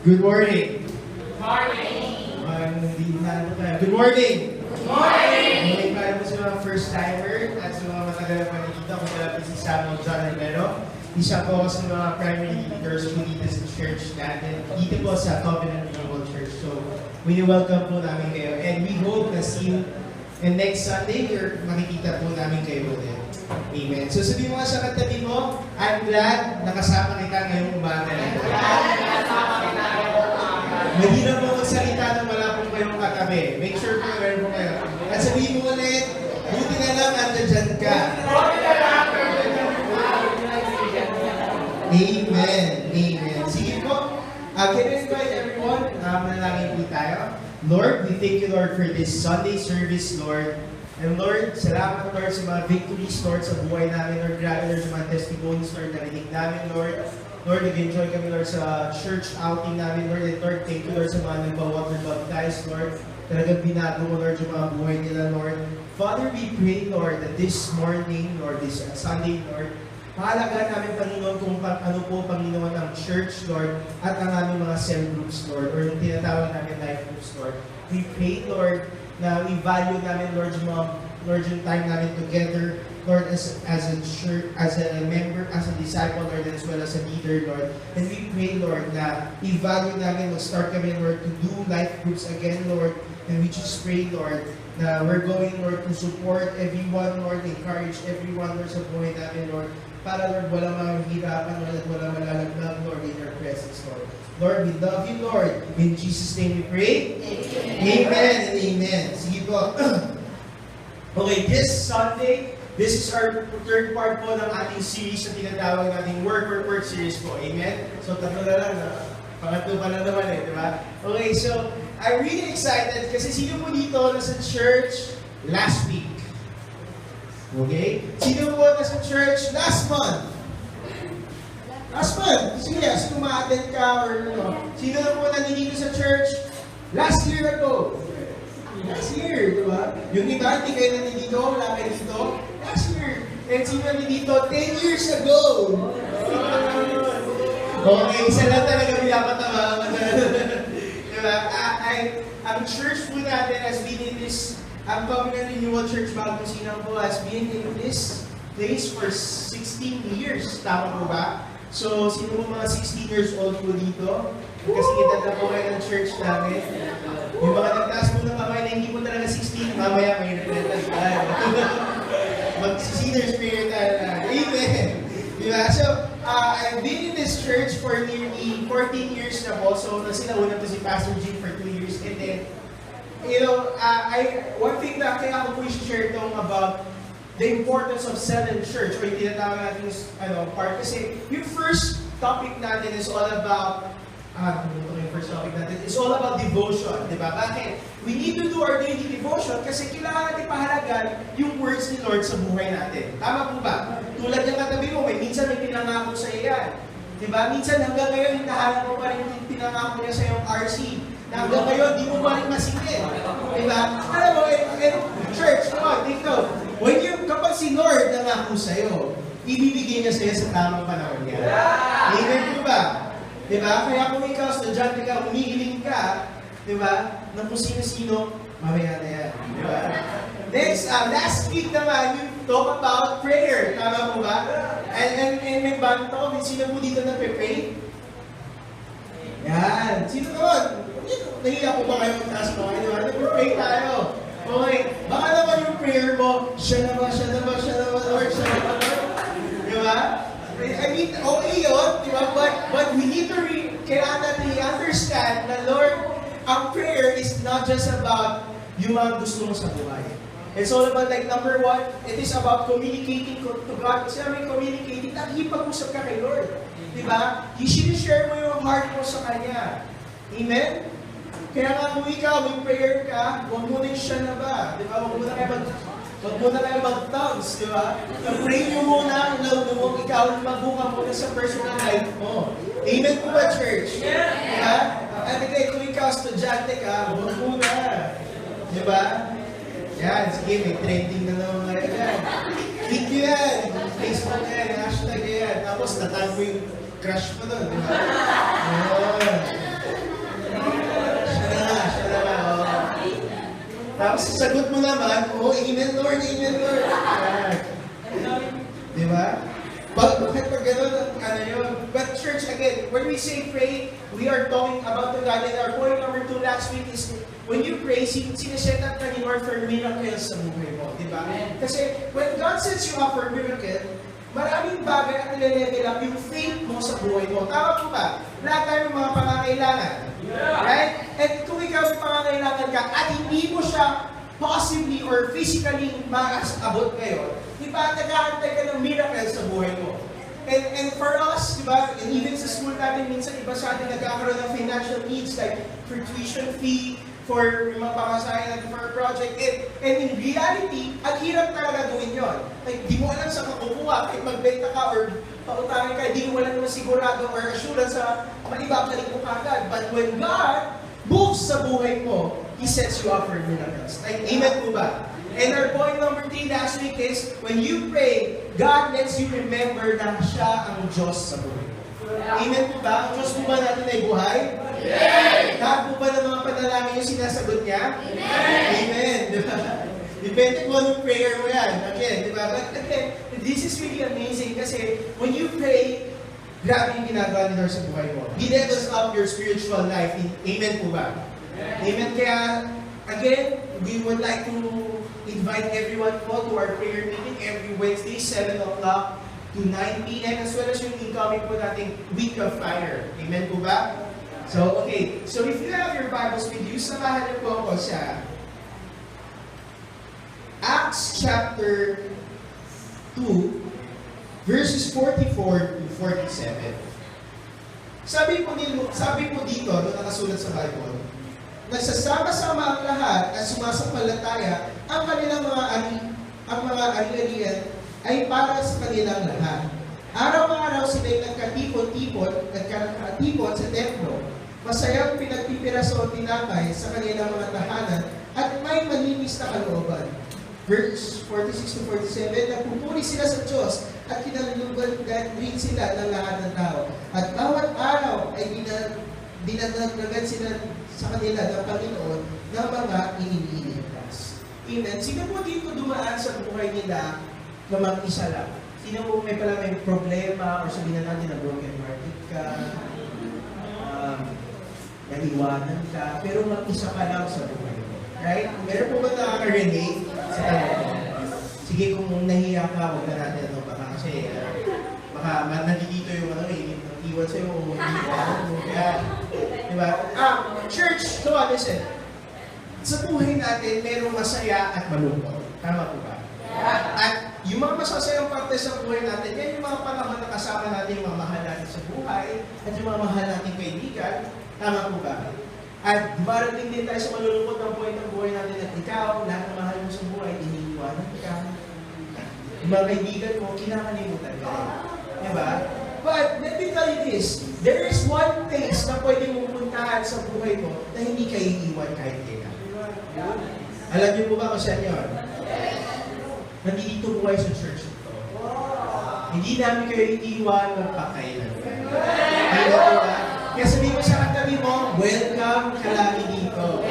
Good morning. Morning. Good morning. Good morning. Morning para po sa mga first timer at sa mga matagal na panikita. Ako na si John Romero. Isa po ako sa mga primary leaders po dito sa church natin. Dito po sa Covenant Global Church. So, we welcome po namin kayo. And we hope na see you and next Sunday, makikita po namin kayo ulit. Amen. So sabihin mo nga sa katabi mo, I'm glad nakasama kita ngayong umaga. Mahirap po magsalita na wala po kayong katabi. Make sure po meron po kayo. At sabihin mo ulit, buti na lang andyan ka. Amen. Amen. Sige po. Can I invite everyone? Manalangin po tayo. Lord, we thank you, Lord, for this Sunday service, Lord. And Lord, salamat, Lord, sa mga victories, Lord, sa buhay namin, Lord. Grabe, Lord, sa mga testimonies, Lord, narinig namin, Lord. Lord, nag-enjoy kami, Lord, sa church outing namin, Lord. And Lord, thank you, Lord, sa mga nagpa-water baptized, Lord. Talagang binago mo, Lord, yung mga buhay nila, Lord. Father, we pray, Lord, that this morning, Lord, this Sunday, Lord, mahalaga namin, Panginoon, kung ano po, Panginoon, ang church, Lord, at ang aming mga cell groups, Lord, or yung tinatawag namin life groups, Lord. We pray, Lord, na we value namin, Lord, yung time namin together, Lord, as a church, as a member, as a disciple, Lord, as well as a leader, Lord. And we pray, Lord, na i-value namin, mag-start kami, Lord, to do life groups again, Lord. And we just pray, Lord, na we're going, Lord, to support everyone, Lord, encourage everyone, Lord, sa buhay namin, Lord. Para, Lord, walang mahihirapan, Lord, at walang malalaglag, Lord, in your presence, Lord. Lord, we love you, Lord. In Jesus' name we pray. Amen. Amen and amen. Sige po. Okay, this Sunday, this is our third part po ng ating series na tinatawag nating Work series po. Amen? So, tatlo na lang. Pangatlo pa na naman di ba? Okay, so, I'm really excited kasi sino po dito nasa church last week? Okay? Sino po nasa church last month? Last month? Sige, sino ma-attend ka or ano? Sino na po nandito sa church last year ago? Last year, di ba? Yung iba, hindi kayo nandito, wala kayo dito. Last year. And sino nandito 10 years ago? Okay, isa lang talaga pinapatawa. Diba? Ang church po natin has been in this, ang Covenant Renewal Church Bagong Sinang po has been in this place for 16 years. Tama po ba? So, sino mo mga 16 years old po dito? Kasi kita na po kayo ng church namin. Yung mga nagtaas po ng kamay na hindi po talaga 16, mamaya may nagretas tayo. Mag-senior spirit tayo na. Amen! Diba? So, I've been in this church for nearly 14 years na po. So, nasinauna po si Pastor Jim for 2 years. And then, you know, one thing na kaya ako po i-share itong about the importance of cell and church, or yung tinatawag natin part. Kasi yung first topic natin is all about, it's all about devotion, di ba? Bakit? We need to do our daily devotion kasi kailangan natin pahalagan yung words ni Lord sa buhay natin. Tama po ba? Tulad ng katabi mo, minsan may pinangako sa iyo yan. Di ba? Minsan hanggang ngayon, hinahanap mo pa rin yung pinangako niya sa iyong RC. Na hanggang ngayon, di mo pa rin masingit. Di ba? Alam mo, church, dito, kapag si Lord nangako sa iyo, ibibigay niya sa iyo sa tamang panahon niya. Amen po ba? Diba? Kaya kung ikaw, estudyante ka, umihiling ka, diba? Na kung sino-sino, mamaya na yan. Diba? Next, last week naman, you talk about prayer. Tama po ba? And may banto, sino po dito nagpe-pray? Yan. Sino naman? Nahiya po ba kayo magtaas mo? Diba? Nagpe-pray tayo. Okay. Baka naman yung prayer mo, siya naman, Lord, Lord. Diba? I mean, okay yun, di ba? But we need to kailangan natin i-understand na Lord, ang prayer is not just about yung mga gusto mo sa buhay. It's all about, like, number one, it is about communicating to God. Kasi namin communicating, nakikipag-usap ka kay Lord. Di ba? I-share mo yung heart mo sa Kanya. Amen? Kaya nga kung ikaw, may prayer ka, huwag mo na yung siya na ba? Di ba? Huwag mo na kayo mag-tongues, di ba? Pray nyo muna, ikaw mabuka muna sa personal life mo. Amen po ba, church? Yeah! Diba? At kung ikaw estudyante ka, huwag muna. Di ba? Yan, sige, may trending na naman ngayon yan. Click nyo yan, Facebook yan, hashtag yan. Tapos natag mo yung crush mo doon, di ba? Tapos sagot mo naman, oh, Amen Lord, Amen Lord. Di ba? Bakit pag gano'n, ano yun? But church, again, when we say pray, we are talking about the God. And our point number 2 last week is, when you pray, sineset up ka ni Lord for miracles sa buhay mo. Di ba? Kasi when God sets you up for miracle, maraming bagay at nile-level up yung faith mo sa buhay mo. Tama po ba? Lahat tayo ng mga pangangailangan. Right? And kung ikaw may pangangailangan ka at hindi mo siya possibly or physically maasabot ngayon, di ba, nag-aantay ka ng miracle sa buhay mo. And for us, di ba, and even sa school natin, minsan iba sa atin nagkakaroon ng financial needs like for tuition fee, for mga pamasahe natin for a project. And in reality, ang hirap talaga gawin yon. Like, di mo alam sa makukuha, kahit magbenta ka or pautangin ka, di mo wala naman sigurado or assurance sa malibabalik mo kagad. But when God moves sa buhay mo, He sets you up for miracles. Like, amen po ba? And our point number 3 last week is, when you pray, God lets you remember na siya ang Diyos sa buhay mo. Amen po ba? Ang Diyos po ba natin ay buhay? Amen! Lahat po ba ng mga panalangin yung sinasagot niya? Amen! Amen! Diba? Depende kung anong prayer mo yan. Again, diba? But again, this is really amazing kasi when you pray, grabe yung ginagawa ni Lord sa buhay mo. He levels up your spiritual life. Amen po ba? Amen. Kaya, again, we would like to invite everyone po to our prayer meeting every Wednesday, 7 o'clock to 9 p.m. as well as yung incoming po nating Week of Fire. Amen po ba? So, okay. So, if you have your Bibles with you, samahan niyo po ako sa Acts chapter 2, verses 44 to 47. Sabi po dito, doon nakasulat sa Bible, nagsasama-sama ang lahat at sumasampalataya ang kanilang mga ari-arian ay para sa kanilang lahat. Araw-araw sila'y nagkatipon sa templo. Masayang pinagpipiraso ang tinapay sa kanilang mga tahanan at may malinis na kalooban. Verse 46 to 47, nagpupuri sila sa Diyos at kinalulugan rin sila ng lahat ng tao. At bawat araw ay dinadagdagan sila sa kanila ng Panginoon ng mga iniligtas. Amen. Sino po dito dumaan sa buhay nila na mag-isa lang? Sino po may problema or sabihin na natin na broken hearted ka, naliwanan ka, pero mag-isa ka lang sa buhay mo. Right? Meron po ba nakaka-relate sa tanong? Sige, kung nahiya ka, huwag na natin baka kasi baka nandito yung iwan sa'yo o hindi ka. Diba? Church, so listen. Sa buhay natin, merong masaya at malungkot. Tama po ba? At yung mga masasayang parte sa buhay natin, yan yung mga panahon na kasama natin yung mga mahal natin sa buhay at yung mga mahal natin kaibigan. Tama po ba? At dumarating din tayo sa malulungkot ng buhay natin at ikaw, lahat ng mahal mo sa buhay, iniiwanan ka. Yung mga kaibigan mo, kinakalimutan ka. Diba? But let me tell you this, there is one place na pwede mong puntahan sa buhay mo na hindi ka iiwan kahit kailan. Alam niyo po ba kung saan yun? Nandito po kayo sa church ito. Hindi namin kayo iiwan magpakailan. Hindi po ba? Kaya sabihin mo sa katabi mo, welcome ka lagi dito.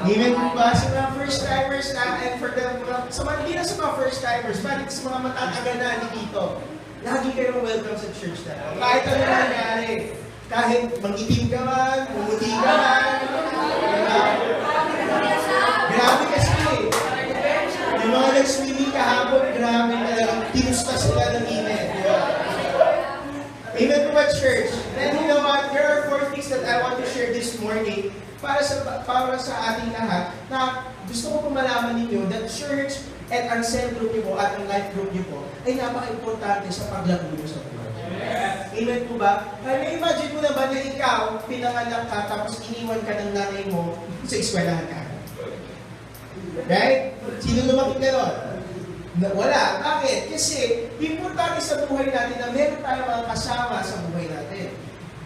Amen po ba? Sa mga first-timers na, and for them, hindi na sa mga first-timers, balik sa mga matatagal na dito, lagi kayong welcome sa church na. Kahit ano na nangyari, kahit mag-itim ka man, umuti ka man, grabe kasi yung mga nag-swimming kahapon, grabe talagang tinusta sila ng init. Amen po ba, church? And you know what? There are 4 things that I want to share this morning para sa ating lahat na gusto ko po malaman ninyo that church at ang cell group niyo po at ang life group niyo po ay napaka-importante sa paglago niyo sa buhay. Amen po ba? Kaya imagine mo na ba na ikaw, pinanganak ka, tapos iniwan ka ng nanay mo sa eskwelahan ka? Right? Sino lumapit ka doon? Wala. Bakit? Kasi importante sa buhay natin na meron tayong mga kasama sa buhay natin.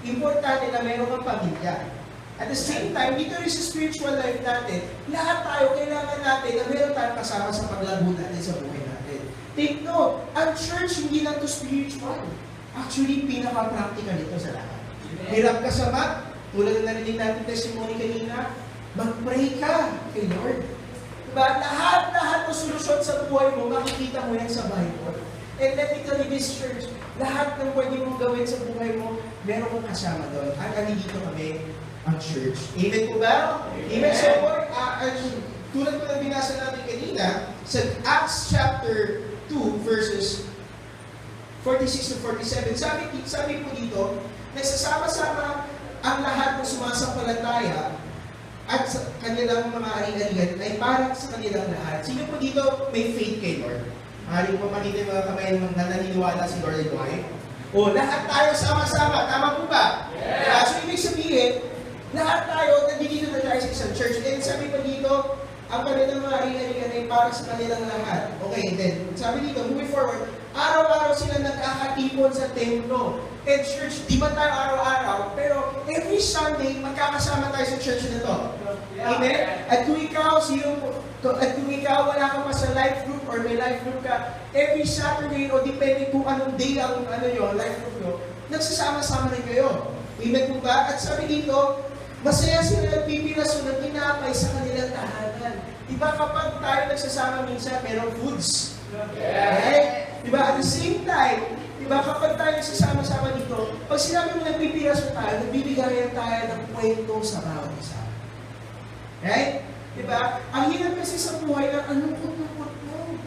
Importante na meron kang pamilya. At the same time, dito rin sa spiritual life natin, lahat tayo kailangan natin na meron tayong kasama sa paglago natin sa buhay natin. Take note, ang church hindi lang to spiritual. Actually, pinaka-practical ito sa lahat. Hirap ka sa math, tulad na narinig natin testimony kanina, mag-pray ka kay Lord. Diba? Lahat ng solusyon sa buhay mo, makikita mo yan sa Bible. And let me tell you this, church, lahat ng pwede mong gawin sa buhay mo, meron kong kasama doon. At andito kami, ang church. Amen po ba? Amen. So, tulad po na binasa natin kanina, sa Acts chapter 2, verses 46 to 47, sabi po dito, nagsasama-sama ang lahat ng sumasampalataya at sa kanilang mga ari-arian ay parang sa kanilang lahat. Sino po dito may faith kay Lord? Maaaring po makita yung mga kamay na naniniwala si Lord ay buhay. O, lahat tayo sama-sama. Tama po ba? Yeah. So, ibig sabihin, lahat tayo, nandito na tayo sa isang church. And sabi pa dito, ang kanilang mga ari-arian ay parang sa kanilang lahat. Okay, then, sabi dito, moving forward, araw-araw sila nagkakatipon sa templo. And church, di ba tayo araw-araw? Pero every Sunday, magkakasama tayo sa church na to. Amen? At kung ikaw, wala ka pa sa life group or may life group ka, every Saturday o depende kung anong day ang life group nyo, nagsasama-sama rin kayo. Amen po ba? At sabi dito, masaya sila nagpipiraso ng tinapay sa kanilang tahanan. Diba kapag tayo nagsasama minsan, merong foods. Right? Diba? At the same time, diba kapag tayo nagsasama-sama dito, pag sinabi mo nagpipiraso tayo, nagbibigayan tayo ng kwento sa bawat isa. Right? Diba? Ang hirap kasi sa buhay na anong kutukot mo?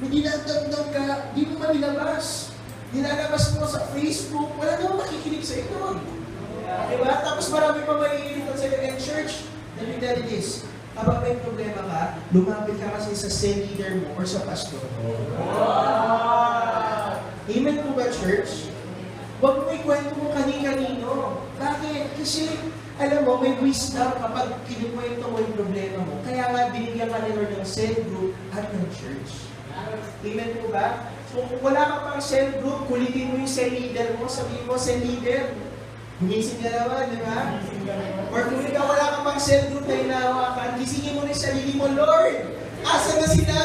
May dinadagdag ka, di mo malilabas. Nilalabas mo sa Facebook, wala naman makikinig sa ito. Diba? Tapos marami pa makikinig sa iyo. And church, let me tell you this, kapag may problema ka, lumapit ka kasi sa cell leader mo or sa pastor. Amen po ba, church? Huwag mo ikwento mo kani-kanino. Bakit? Kasi, alam mo, may wisdom kapag kinikwento mo yung problema mo. Kaya nga, binigyan ka ni Lord ng cell group at ng church. Amen po ba? So, kung wala ka pang cell group, kulitin mo yung cell leader mo, sabihin mo, cell leader, gumising ka naman, di ba? Or kung ikaw wala ka pang cell group na hinahawakan, gisingin mo rin sarili mo, Lord, asa na sila?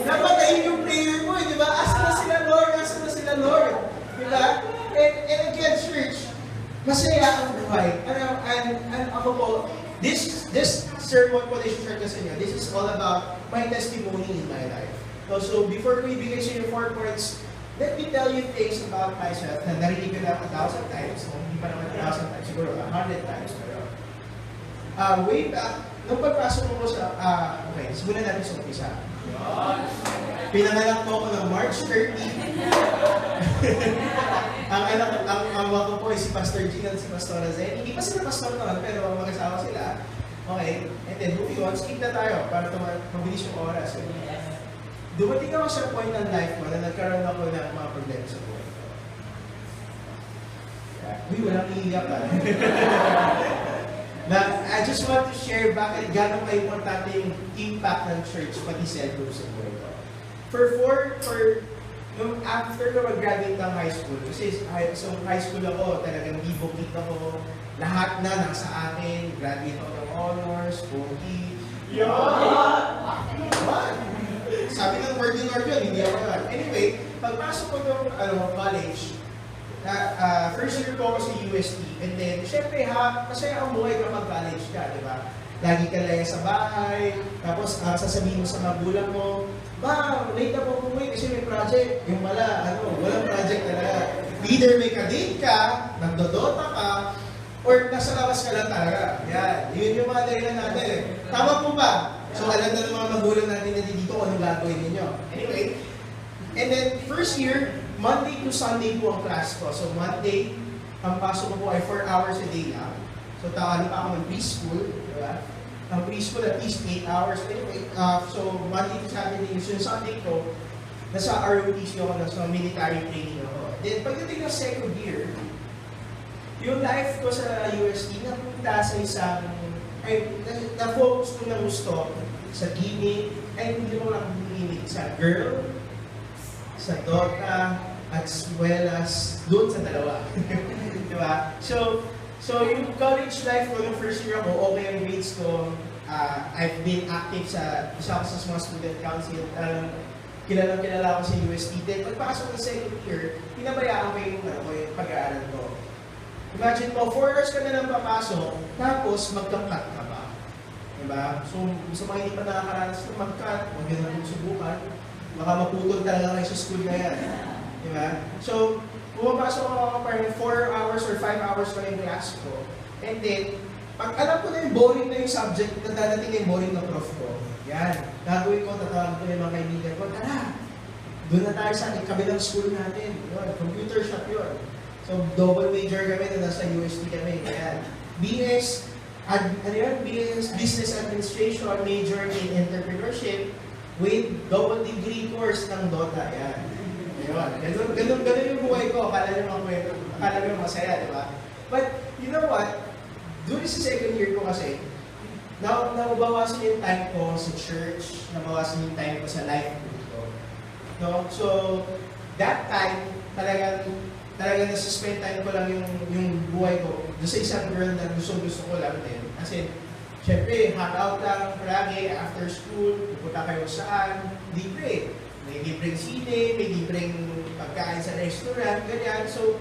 Napatayin yung prayer mo, di ba? Asa na sila, Lord? Asa na sila, Lord? Di ba? And again, church, masaya ang buhay. And ako po, this sermon po, this church sa inyo, this is all about my testimony in my life. So before ko ibigay sa inyo 4 points, let me tell you things about myself na narinig ko na 1,000 times. Hindi pa naman 1,000 times, siguro 100 times. Pero, way back, nung pagpasok ko sa, okay, simulan natin sa umpisa. Pinanganak po ako ng March 30. ang wako po ay si Pastor Gina at si Pastora Zen. Hindi pa sila pastor naman, pero mag-asawa sila. Okay, and then moving on, skip na tayo para mabilis yung oras. Dumating ako sa point ng life ko na nagkaroon ako ng mga problema sa buhay ko. Uy, walang iiyak ka. I just want to share bakit gano'ng ka-importante yung impact ng church pati cell group sa buhay ko. After ko mag-graduate ng high school, kasi so high school ako, talagang bibokit ako, lahat na nasa akin, graduate ako ng honors, bokit. What? Sabi ng word ni Lord yun, hindi ako yun. Anyway, pagpasok ko ng college, first year ko ako sa UST, and then, syempre masaya ang buhay kapag college ka, di ba? Lagi ka lang sa bahay, tapos sasabihin mo sa magulang mo, late na po umuwi kasi may project. Yung walang project talaga. Either may kadate ka, nagdodota ka, or nasa labas ka lang talaga. Yan. Yun yung mga dahilan natin eh. Tama po ba? So, alam na ng mga magulang natin na dito kung anong gagawin ninyo. Anyway, and then first year, Monday to Sunday po ang class ko. So, Monday, ang pasok ko po ay 4 hours a day lang. So, tawali pa ako ng preschool. Diba? Ang preschool at least 8 hours. Anyway, so Monday to Saturday, so yung Sunday ko, nasa ROTC ako, nasa military training ako. Then, pagdating ng second year, yung life ko sa UST, napunta sa isang, na-focus ko na gusto sa gimmick, hindi mo lang gimmick, sa girl, sa Dota, as well as doon sa dalawa. Diba? So yung college life ko, yung first year ako, okay ang grades ko. I've been active isa ako sa mga student council. Kilala ko sa UST. Then, pagpasok ng second year, pinabayaan ko yung pag-aaral ko. Imagine mo, 4 hours ka na lang papasok, tapos magka-cut ka ba? Diba? So, sa mga hindi pa nakakaranas na mag-cut, huwag yun natin subukan. Baka maputol talaga kayo sa school na yan. Diba? So, pumapasok ako parang 4 hours or 5 hours pa yung class ko. And then, pag alam ko na yung boring na yung subject, na dadating na yung boring na prof ko, yan, gagawin ko, tatawag ko yung mga kaibigan ko, tara, doon na tayo sa kabilang school natin. Yun, computer shop yun. So, double major kami na nasa UST kami. Yan. BS Business Administration, major in Entrepreneurship, with double degree course ng DOTA. Yan. Ganun yung buhay ko. Akala nyo masaya, di ba? But, you know what? Doon sa second year ko kasi, nabawasan yung time ko sa church, nabawasan yung time ko sa life ko. No? So, that time, talagang nasa-spend time ko lang yung buhay ko doon sa isang girl na gusto ko lang din. Kasi, syempre, hangout lang palagi after school, pupunta kayo saan, libre. May libreng sine, may libreng pagkain sa restaurant, ganyan. So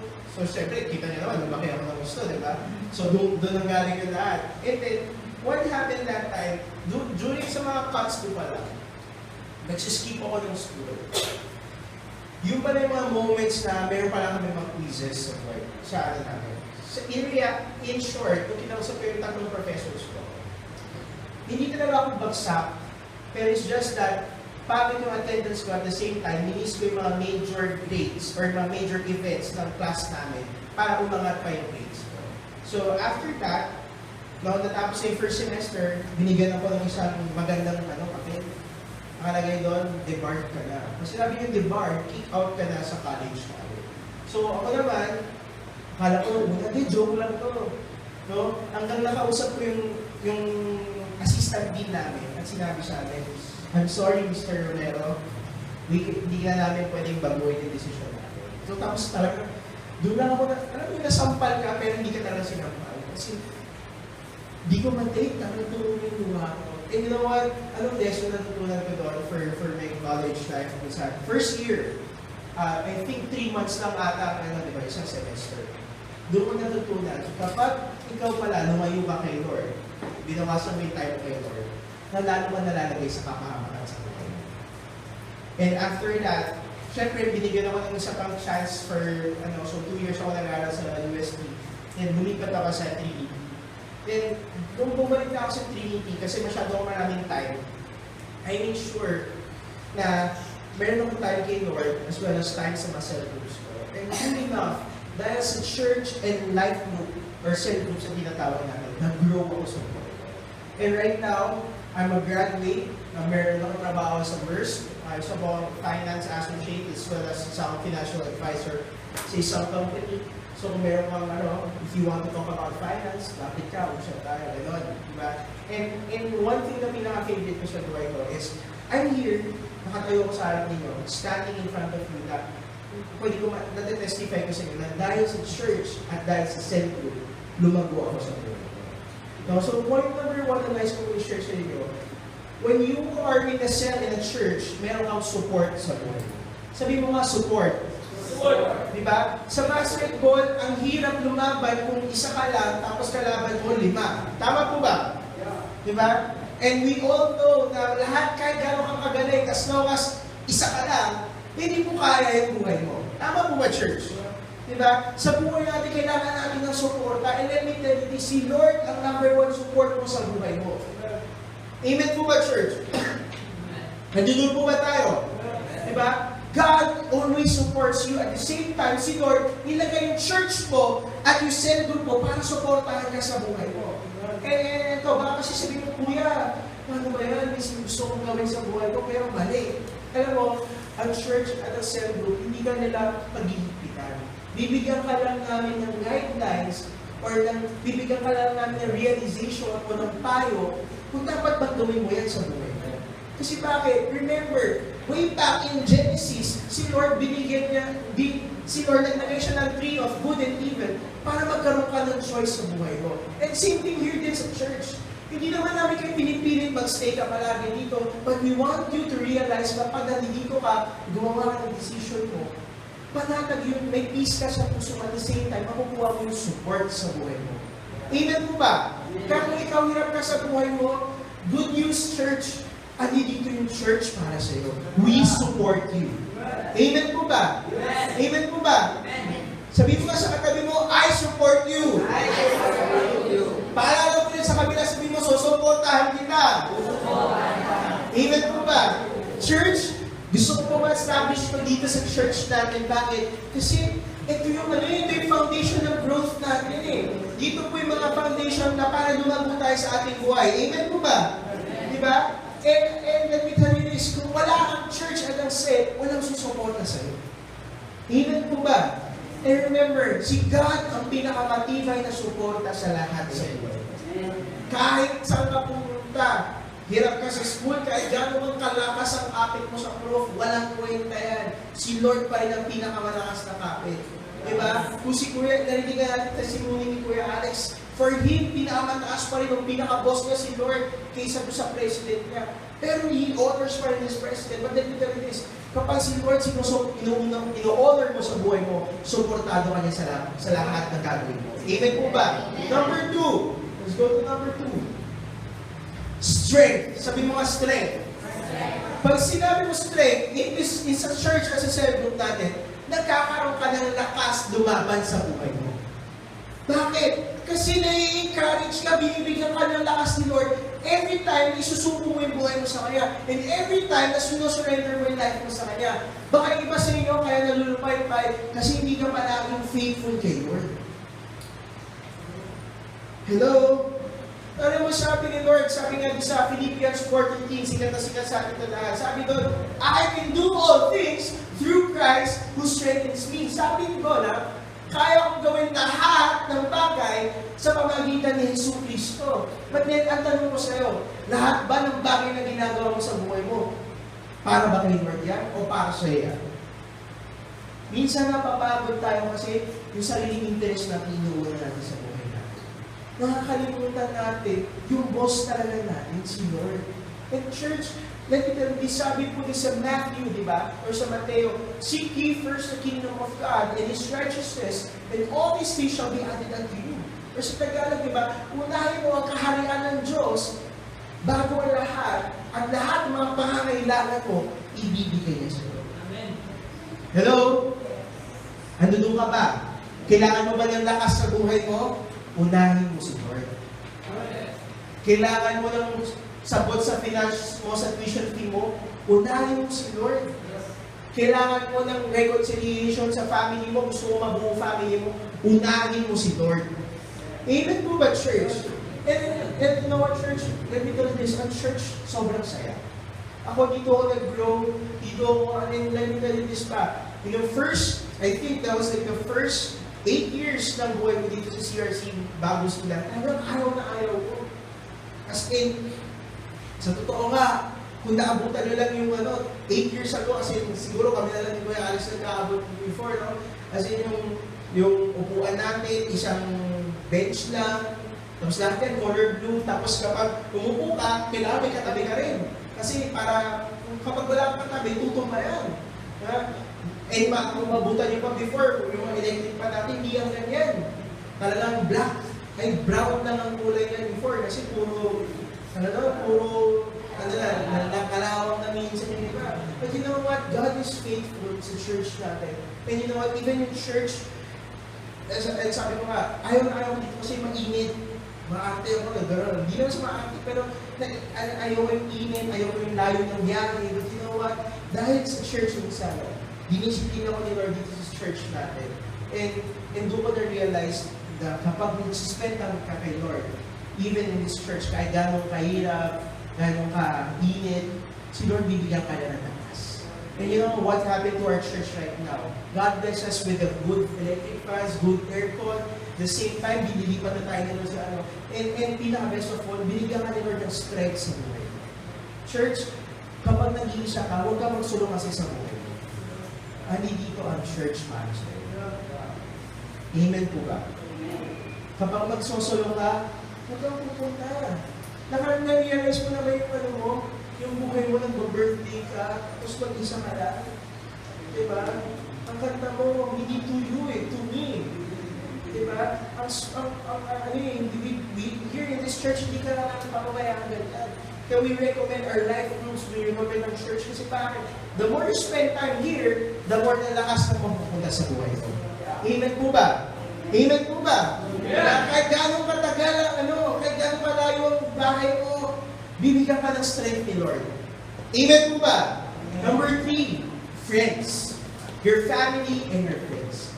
syempre, kita niyo naman, lumaki ako ng gusto, di ba? So, doon ang galing yung lahat. And then, what happened that time, during sa mga cuts ko pala, nagsiskip ako ng school. Yung pala yung mga moments na meron pala kami mga quizzes sa work, sa ano namin. Sa area, in short, kung kinausap ko yung tatlong professors ko, hindi talaga ako bagsak, pero it's just that, pagod yung attendance ko at the same time, minis ko yung mga major grades or mga major events ng class namin para umangat pa yung grades ko. So, after that, nung natapos yung first semester, binigyan ako ng isang magandang papel. Nakalagay doon, debarred ka na. Kasi sabi yung debarred, kick out ka na sa college namin. So, ako naman, akala ko, joke lang to. No? Hanggang nakausap ko yung assistant dean namin at sinabi sa amin, I'm sorry, Mr. Romero, hindi na namin pwedeng baguhin yung decision natin. So, tapos talaga, doon lang ako alam mo, nasampal ka, pero hindi ka talaga sinampal. Kasi, di ko matake, nakatulong yung luha ko. And you know what? Anong lesson na natutunan ko doon for my college life? First year, I think 3 months lang ata, diba, isang semester. Doon ko natutunan. So, kapag ikaw pala, lumayo ka kay Lord, binawasan mo yung time kay Lord, na lalo man nalalagay sa kapahamakan sa buhay. And after that, syempre, binigyan ako ng isa pang chance for, so 2 years ako nag-aaral sa UST. And bumipat ako sa Trinity. Then, nung bumalik na ako sa Trinity, kasi masyado ako maraming time, I made sure na meron akong time kay Lord as well as time sa mga cell groups ko. And true enough, dahil sa church and life group, or cell groups ang tinatawag namin, nag-grow ako sa buhay. And right now, I'm a graduate, meron akong trabaho sa MERS, isa po finance associate as well as isang financial advisor sa isang company. So kung meron kang if you want to talk about finance, lapit ka, usap tayo, gano'n, diba? And one thing na pinaka-favorite ko sa buhay ko is, I'm here, nakatayo ko sa harap ninyo, standing in front of you, na pwede ko na-testify ko sa inyo na dahil sa church at dahil sa cell group, lumago ako sa buhay. No, so point number 1 na nice ko i-share sa inyo, when you are in a cell in a church, meron kang support sa buhay. Sabi mo nga, support. Diba? Sa basketball, ang hirap lumaban kung isa ka lang, tapos kalaban mo 5. Tama po ba? Diba? And we all know na lahat kahit gano'n kang kagaling, as long as isa ka lang, hindi mo kaya yung buhay mo. Tama po ba, church? Diba? Sa buhay natin, kailangan natin ng suporta. And let me tell you, si Lord ang number 1 support mo sa buhay mo. Amen po ba, church? Nandiyan po ba tayo? Diba? God always supports you. At the same time, si Lord, nilagay yung church mo at yung cell group mo para supportahan ka sa buhay mo. And ito, baka kasi sabihin mo, Kuya, ano ba yan? Gusto kong gawin sa buhay ko, pero mali. Alam mo, ang church at ang cell group, hindi ka nila paghihipitan. Bibigyan ka lang namin ng guidelines or bibigyan ka lang namin ng realization o ng payo kung dapat bang gawin mo yan sa buhay mo. Kasi bakit? Remember, way back in Genesis, si Lord naglagay siya ng tree of good and evil para magkaroon ka ng choice sa buhay mo. And same thing here din sa church. Hindi naman namin kayo pinipilit mag-stay ka palagi dito, but we want you to realize na pag nandito ka, gumawa ka ng decision mo, panatag yun, may peace ka sa puso at the same time, makukuha mo yung support sa buhay mo. Amen po ba? Kaya kung ikaw hirap ka sa buhay mo, good news, church, dito yung church para sa iyo. We support you. Amen po ba? Amen po ba? Sabihin mo sa katabi mo, I support you. I support you. Paalala ko rin sa kabila, sabihin mo, susuportahan kita. Amen po ba? Church, gusto ko po ma-establish pa dito sa church natin. Bakit? Kasi ito yung foundation ng growth natin eh. Dito po yung mga foundation na para lumago tayo sa ating buhay. Amen po ba? Di ba? And let me tell you this, kung wala kang church at ang set, walang susuporta sa'yo. Amen po ba? And remember, si God ang pinakamatibay na suporta sa lahat sa iyo. Kahit saan ka pumunta, hirap ka sa school, kahit gano'n kalakas ang kapit mo sa prof, walang kwenta yan. Si Lord pa rin ang pinakamalakas na kapit. Diba? Kung si Kuya, narinig ka natin testimony ni Kuya Alex, for him, pinakamataas pa rin ang pinaka-boss niya si Lord kaysa sa president niya. Pero he honors pa rin his president. But let me tell you this, kapag si Lord ino-honor mo sa buhay mo, suportado ka niya sa lahat ng gagawin mo. Amen po ba? Number 2. Let's go to number 2. Strength. Sabi mo nga strength. Pag sinabi mo strength, in sa church as a cell group natin, nagkakaroon ka ng lakas lumaban sa buhay mo. Bakit? Kasi nai-encourage ka, binibigyan ka ng lakas ni Lord every time isusuko mo yung buhay mo sa Kanya. And every time na sinusurrender mo yung life mo sa Kanya. Baka iba sa inyo kaya nalulupay-pay kasi hindi ka palaging faithful kay Lord. Hello? Ano mo sabi ni Lord? Sabi nga sa Philippians 4:13, sikat na sikat sa atin ito lahat. Sabi doon, I can do all things through Christ who strengthens me. Sabi ni God, kaya kong gawin lahat ng bagay sa pamagitan ni Hesus Kristo. But then, ang tanong ko sa iyo, lahat ba ng bagay na ginagawa mo sa buhay mo? Para ba kay Lord yan? O para sa iyo? Minsan napapagod tayo kasi yung sariling interest na pinuuna natin sa buhay natin. Nakakalimutan natin yung boss talaga natin, si Lord. And church, let me tell you, sabi po din sa Matthew, di ba? Or sa Mateo, seek ye first the kingdom of God and His righteousness, and all these things shall be added unto you. Or sa Tagalog, di ba? Unahin mo ang kaharian ng Diyos bago ang lahat, at lahat ng mga pangangailangan mo, ibibigay niya sa iyo. Amen. Hello? Andun ka ba? Kailangan mo ba ng lakas sa buhay mo? Unahin mo si Lord. Kailangan mo ng sabot sa finance mo, sa tuition fee mo, unahin mo si Lord. Kailangan mo ng reconciliation sa family mo, gusto mo mabuo family mo, unahin mo si Lord. Amen po ba, church? And you know what, church? Let me tell you this, ang church, sobrang saya. Ako dito ako nag-grow, dito ako, and let me tell you this pa. In the first, I think that was like the first 8 years ng buhay ko dito sa CRC, bago sila, ayaw na ayaw ko. As in, sa totoo nga, kung naabutan nyo lang yung 8 years ago, kasi siguro kami na lang ni Kuya Alex nagkaabot before, no? As in, yung upuan natin, isang bench lang, tapos lahat yan, color blue, tapos kapag umupo ka, kailangan may katabi ka rin. Kasi para, kapag wala kang katabi, tutong na yan. And kung mabutan nyo pa before, yung electric pa natin, hindi yan ganyan. Talagang black, ay brown lang ang kulay yan before, kasi puro nakalawang na minsan yung iba. But you know what? God is faithful sa church natin. And you know what? Even in church, sabi ko nga, ayaw dito kasi mainit. Maarte ako na gano'n. Hindi naman sa maarte, pero ayaw ko yung init, ayaw ko yung layo ng biyahe. But you know what? Dahil sa church yung sana, dinisiplina ko ni Lord dito sa church natin. And doon ko na-realize na kapag nag-suspend ka kay Lord, even in this church, kahit gano'ng kahirap, gano'ng ka-init, si Lord bibigyan ka na ng lakas. And you know what happened to our church right now? God bless us with a good electric fans, good aircon. The same time, binilipan na tayo nila sa And pinaka-best of all, binigyan ka ni Lord ng strength sa buhay. Church, kapag nag-iisa ka, huwag ka magsulong kasi sa buhay. Dito ang church man sa iyo. Amen po ba? Kapag magsosulong ka, huwag kang pupunta. Na-realize mo na ba yung buhay mo nang birthday ka, tapos mag-isa ka lang? Diba? ang kanta mo, hindi to you to me. Diba? Here in this church, hindi ka naman papabayaan ganyan. Kaya we recommend our life groups, we recommend ang church kasi bakit? The more you spend time here, the more nalakas na mapupunta sa buhay mo. Amen po ba? Amen po ba? Yeah. Kahit gano'ng katagal kahit gano'ng kalayo ang bahay mo, bibigyan ka ng strength ni Lord. Amen po ba? Number 3, friends. Your family and your friends.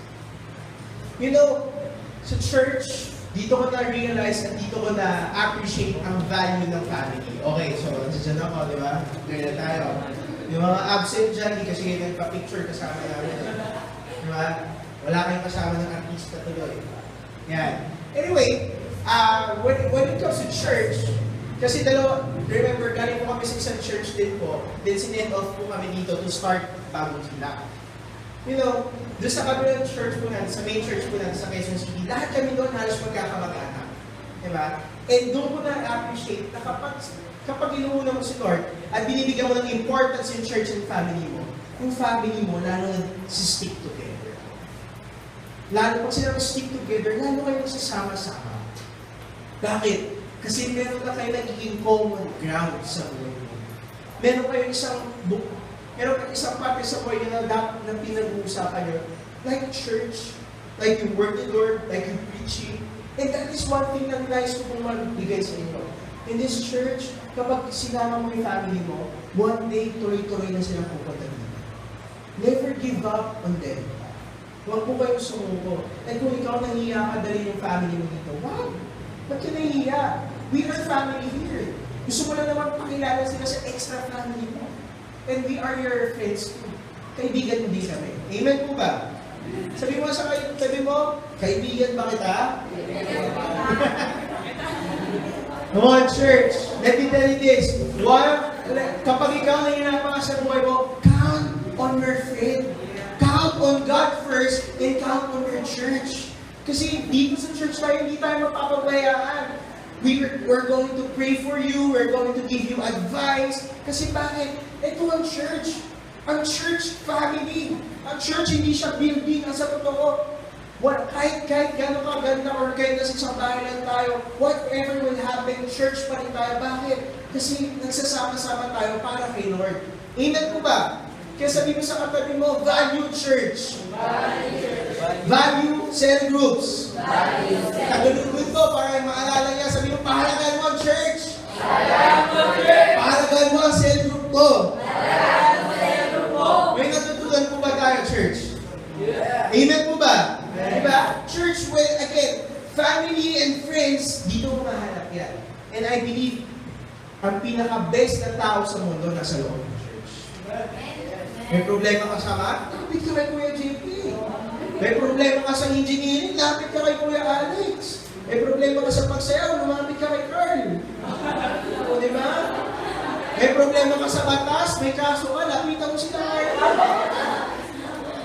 You know, sa church, dito ko na-realize at dito ko na-appreciate ang value ng family. Okay, so, nandiyan ako, di ba? Gaya na tayo. Yung mga absent dyan, di kasi kayo nagpa-picture kasama namin. Di ba? Wala kayong kasama ng artista tuloy. Yan. Anyway, when it comes to church, kasi remember, galing po kami sa isang church din po, then sinend off po kami dito to start bagong sila. You know, doon sa kabilang church po natin, sa main church po natin sa Quezon City, lahat kami doon halos magkakamag-anak. Diba? And doon ko na-appreciate na kapag inuuna mo si Lord at binibigyan mo ng importance yung church and family mo, yung family mo, lalo nag-stick together. Lalo pag sila nag-stick together, lalo kayo nagsasama-sama. Bakit? Kasi meron na kayo nagiging common ground sa buhay mo. Meron kayo isang parte sa buhay na pinag-uusapan nyo, like church, like you work the Lord, like you preaching. And that is one thing na nice ko kung magbigay sa inyo. In this church, kapag sinama mo yung family mo, one day, tuloy-tuloy na silang pupunta dito. Never give up on them. Huwag po kayong sumuko. And kung ikaw nahiya ka dali yung family mo dito, wow! Ba't ka nahiya? We are family here. Gusto mo na naman pakilala sila sa extra family mo. And we are your friends too. Kaibigan mo din kami. Amen po ba? Sabi mo kaibigan ba kita? Come on, church. Let me tell you this. Kapag ikaw nahihirapan ka sa buhay mo, count on your friend. Count on God first and count on your church. Kasi dito sa church tayo, hindi tayo mapapabayaan. We're going to pray for you. We're going to give you advice. Kasi bakit? Ito ang church. Ang church family. Ang church hindi siya building. Ang sa totoo, kahit gano'n kaganda or kahit nasa isang bahay lang tayo, whatever will happen, church pa rin tayo. Bakit? Kasi nagsasama-sama tayo para kay Lord. Amen po ba? Kaya sabi mo sa katabi mo, value church. Value cell groups. Tagalugod ko para maalala niya, sabi mo, pahalagan mo ang church. Pahalagan mo ang cell group ko. May natutunan po ba tayo, church? Amen po ba? Diba? Church, well, again, family and friends, dito mo mahanap yan. And I believe, ang pinaka-best na tao sa mundo nasa loob ng church. May problema ka sa math? Lapit ka kay Kuya JP. May problema ka sa engineering? Lapit ka kay Kuya Alex. May problema ka sa pagsayaw? Lumapit ka kay Carl. O, di ba? May problema ka sa batas? May kaso ka? Lapitan mo sila kay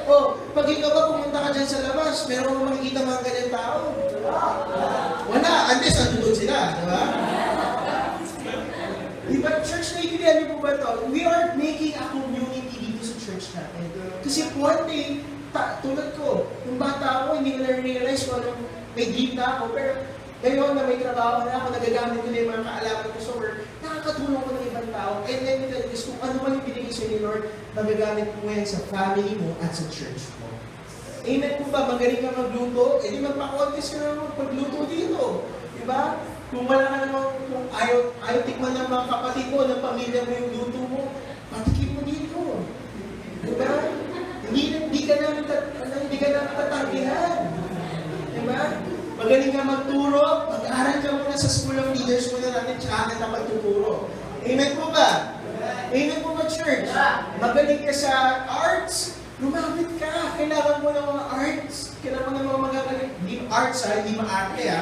O, pag ikaw ba pumunta ka dyan sa labas, meron mo makikita mga ganyan tao? Wala, unless nandun sila, di ba? Diba, church, naiintindihan niyo po ba ito? We are making a community dito sa church natin. Kasi one day, tulad ko, yung bata ako, hindi ko na-realize kung anong may dream na ako, pero ngayon na may trabaho na ako, nagagamit ko na yung mga kaalaman ko sa work, nakakatulong ko ng ibang tao. And then, kung ano man yung binigay sa ni Lord, magagamit mo yan sa family mo at sa church mo. Amen po ba? Magaling ka magluto? Eh di magpa-contest ka naman pagluto dito. Diba? Kung wala ka naman, kung ayaw tikman ng mga kapatid mo, ng pamilya mo yung luto mo, patikim mo dito. Diba? Hindi ka namin tatanggihan. Diba? Magaling ka magturo, mag-aaral ka muna sa School of Leaders muna natin, tsaka ka magtuturo. Amen po ba? Amen po ba, church? Magaling ka sa arts, lumapit ka. Kailangan mo ng mga arts. Kailangan mo ng mga magagaling. Hindi arts ha, hindi maarte ha.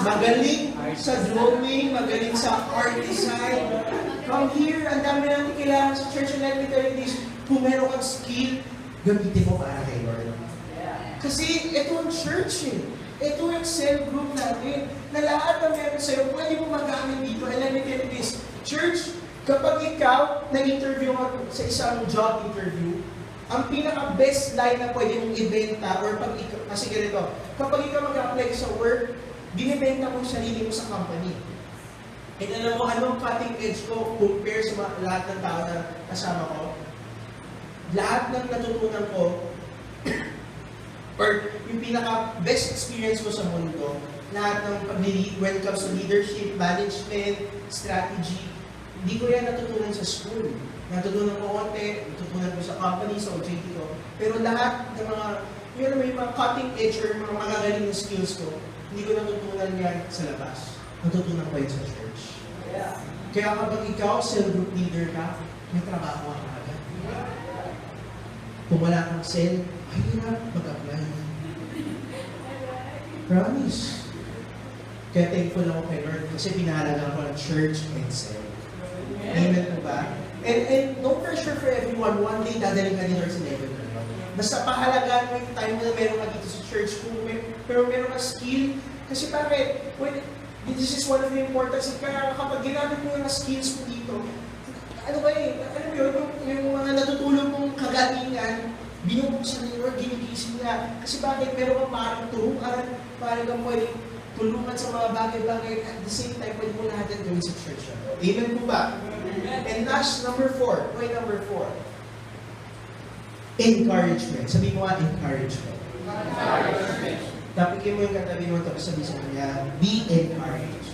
Magaling sa drawing, magaling sa art design. From here, ang dami natin kailangan sa church and let me tell you this, kung meron kang skill, gamitin mo para kay Lord. Kasi ito ang church eh. Ito yung cell group natin, na lahat na meron sa'yo, pwede mo magamit dito. And let me tell you this, church, kapag ikaw na-interview ka sa isang job interview, ang pinaka-best line na pwede mong ibenta or pag ikaw, kasi ganito, kapag ikaw mag-apply sa work, binibenta mo yung sarili mo sa company. And alam mo, anong cutting edge ko compare sa lahat ng tao na kasama ko? Lahat ng natutunan ko, or yung pinaka-best experience ko sa mundo, lahat ng when it comes to leadership, management, strategy, hindi ko yan natutunan sa school. Natutunan ko konti, natutunan ko sa company, sa OJT ko. Pero lahat ng mga, yun may mga cutting edge or mga magagaling na skills ko, hindi ko natutunan yan sa labas. Natutunan ko yan sa church. Kaya kapag ikaw, cell group leader ka, may trabaho ka agad. Kung wala kang cell, ay hirap mag-apply. Promise. Kaya thankful ako kay Lord kasi pinahalagaan ko ng church and cell. Amen po ba? And no pressure for everyone. One day, dadaling ka ni Lord sa level na yun. Basta pahalagaan mo yung time mo na meron ka dito sa church. Pero meron ka skill. Kasi bakit? This is one of the importance. Kaya kapag ginamit mo yung skills mo dito, ano ba alam mo yun, yung mga natutulog mong kagalingan, binubuksan ni Lord, ginigising niya. Kasi bakit? Meron kang parang turuan, parang kang pwedeng tulungan sa mga bagay-bagay at the same time, pwede mo lahat yan gawin sa church. Amen po ba? And last, point number 4. Encouragement. Sabi mo nga, encouragement. Tapikin mo yung katabi mo, tapos sabi sa kanya, be encouraged.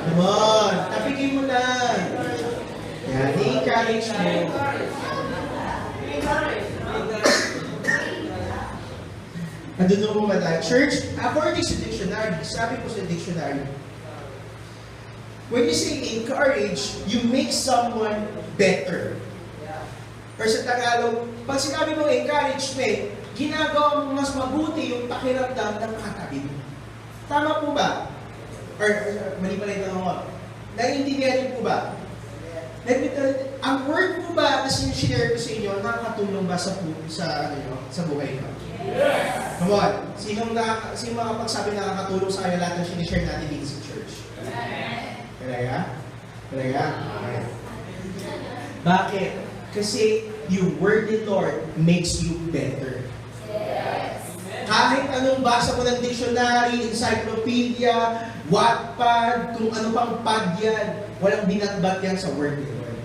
Come on, tapikin mo lang. Yan, encourage mo. Andun mo ba tayo? Church, according sa dictionary, sabi ko sa dictionary, when you say encourage, you make someone better. Or sa Tagalog, pag sinabi mo encouragement, ginagawa mo mas mabuti yung pakiramdam ng katabi mo. Tama po ba? Or mali pala yung tanong mo. Naiintindihan niyo po ba? Ang word po ba na sinishare ko sa inyo, nakakatulong ba sa buhay ko? Yes! Come on. Sino makapagsabi nakakatulong sa kayo lahat na sinishare natin dito sa church? Yes! Talaga? Okay. Bakit? Kasi yung word ni Lord makes you better. Yes. Kahit anong basa mo ng dictionary, encyclopedia, Wattpad, kung ano pang pad yan, walang binatbat yan sa word ni Lord.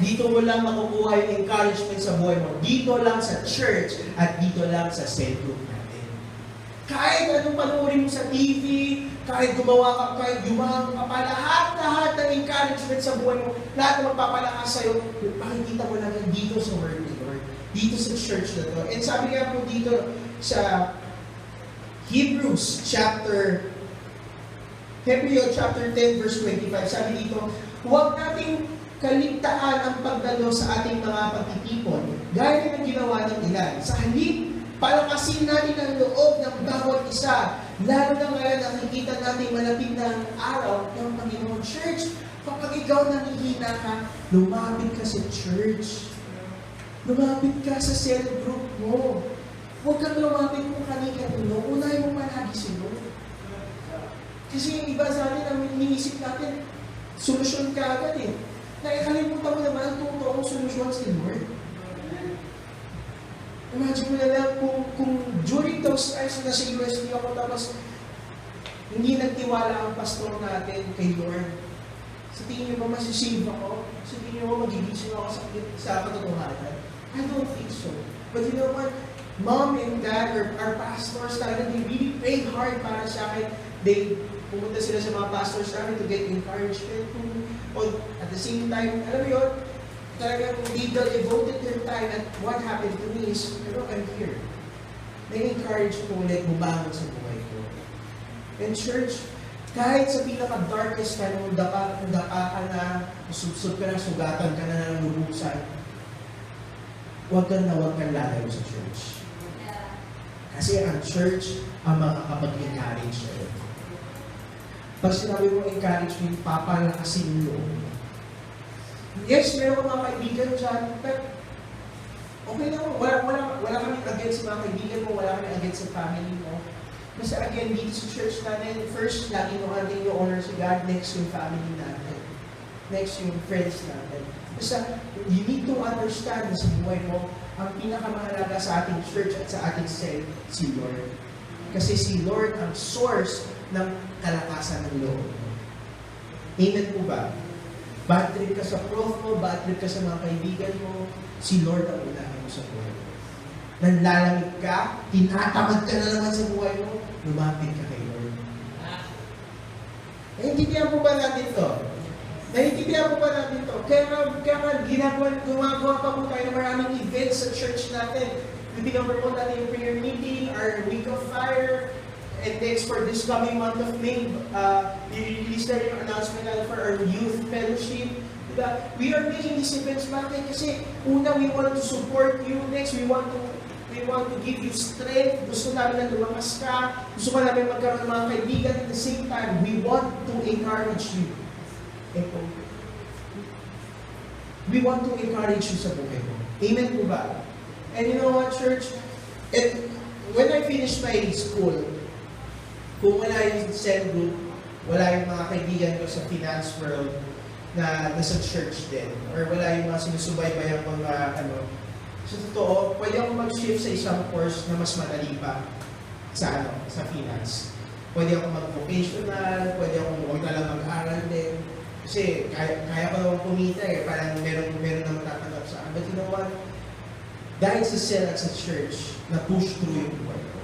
Dito mo lang makukuha yung encouragement sa buhay mo. Dito lang sa church at dito lang sa cell group natin. Kahit anong panoorin mo sa TV, kahit gumawa ka, kahit gumahang ka pa, lahat ng encouragement sa buhay mo, lahat ng magpapalakas sa'yo, makikita mo lang dito sa word ni Lord. Dito sa church na to. And sabi nga po dito sa Hebrews chapter 10 verse 25, sabi dito, huwag nating kaligtaan ang pagdalo sa ating mga pagtitipon, gaya ng ginawa ng ilan. Sa halip, palakasin natin ang loob ng bawat isa, lalo na ngayon nakikita natin malapit na ang araw ng Panginoon. Church, kapag ikaw nangihina ka, lumapit ka sa church. Lumapit ka sa cell group mo. Huwag kang lumapit mo kanina-kanino. Unahin mo palagi si Lord. Kasi yung iba sa atin, ang iniisip natin, solusyon ka agad eh. Nakikalimutan mo naman ang totoong solusyon si Lord. Imagine mo na lang kung during those times na sa USD ako, tapos hindi nagtiwala ang pastor natin kay Lord. Sa tingin niyo ba masisave ako? Sa tingin niyo ba magigising ako sa katotohanan? I don't think so. But you know what? Mom and Dad, or our pastors, talaga, they really prayed hard para sa akin. Pumunta sila sa mga pastors namin to get encouragement. At the same time, alam mo yun, talagang they devoted their time, and what happened to me is, I'm here. Na-encourage ko ulit bumangon sa buhay ko. And church, kahit sa pinaka-darkest time, kung daka ka na, susub ka na, sugatan ka na ng lubusan, huwag kang lalayo sa church. Kasi ang church ang makakapag-encourage sa'yo. Pag sinabi mo encouragement, papalakasin yung loob mo. Yes, meron ko mga kaibigan dyan, but okay na mo. Wala kami against sa mga kaibigan mo, wala kami against sa family mo. Kasi again, dito sa church natin, first, lagi mo natin yung honor sa God, next yung family natin. Next yung friends natin. Basta, you need to understand na sa buhay mo, ang pinakamahalaga sa ating church at sa ating cell, si Lord. Kasi si Lord ang source ng kalakasan ng loob. Amen po ba? Bad trip ka sa prof mo, bad trip ka sa mga kaibigan mo, si Lord ang unahin mo sa buhay mo. Nanlalamig ka, tinatamad ka na naman sa buhay mo, lumapit ka kay Lord. Naiintindihan po ba natin to? Naiintindihan po ba natin to? Kaya gumagawa pa po tayo ng maraming events sa church natin. Pinag-promote natin yung prayer meeting, our week of fire, and next for this coming month of May, i-release na yung announcement natin for our youth fellowship. Diba? We are making these events natin kasi una, we want to support you. Next, we want to give you strength. Gusto namin na lumakas ka. Gusto ka namin magkaroon ng mga kaibigan. At the same time, we want to encourage you. We want to encourage you sa buhay mo. Amen po ba? And you know what, church? When I finished my school, kung wala yung cell group, wala yung mga kaibigan ko sa finance world na nasa church din, or wala yung mga sinusubaybayan ko na sa totoo, pwede ako mag-shift sa isang course na mas madali pa sa finance. Pwede ako mag-vocational, pwede ako huwag na lang mag-aral din. Kasi kaya ko naman kumita parang meron na matatanggap sa akin. But you know what? Dahil sa cell at sa church, na-push through yung buhay ko.